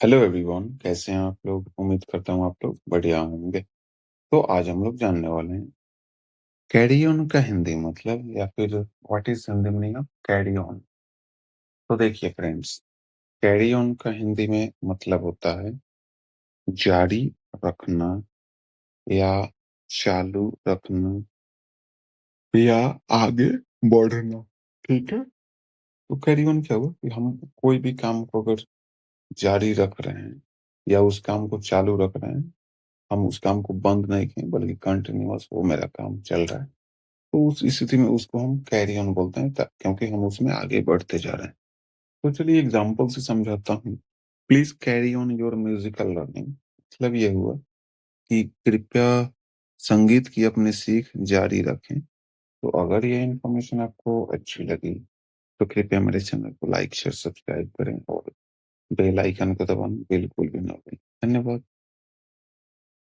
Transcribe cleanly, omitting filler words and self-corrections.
Hello everyone, कैसे हैं आप लोग? उम्मीद करता हूँ आप लोग बढ़िया होंगे। तो आज हम लोग जानने वाले हैं कैरी ऑन का हिंदी मतलब या फिर what is Hindi meaning of carry on. तो देखिए फ्रेंड्स, कैरी ऑन का हिंदी में मतलब होता है जारी रखना या चालू रखना या आगे बढ़ना। ठीक है। तो कैरी ऑन क्या हुआ कि हम कोई भी काम को अगर जारी रख रहे हैं या उस काम को चालू रख रहे हैं, हम उस काम को बंद नहीं किए बल्कि कंटिन्यूअस वो मेरा काम चल रहा है। तो उस स्थिति में उसको हम कैरी ऑन बोलते हैं क्योंकि हम उसमें आगे बढ़ते जा रहे हैं। तो चलिए एग्जांपल से समझाता हूँ। Please carry on your musical learning मतलब ये हुआ कि कृपया संगीत की अपनी सीख जारी रखें। तो अगर ये इन्फॉर्मेशन आपको अच्छी लगी तो कृपया मेरे चैनल को लाइक शेयर सब्सक्राइब करें और बेल आइकन को दबाना बिल्कुल भी ना भूलें। धन्यवाद।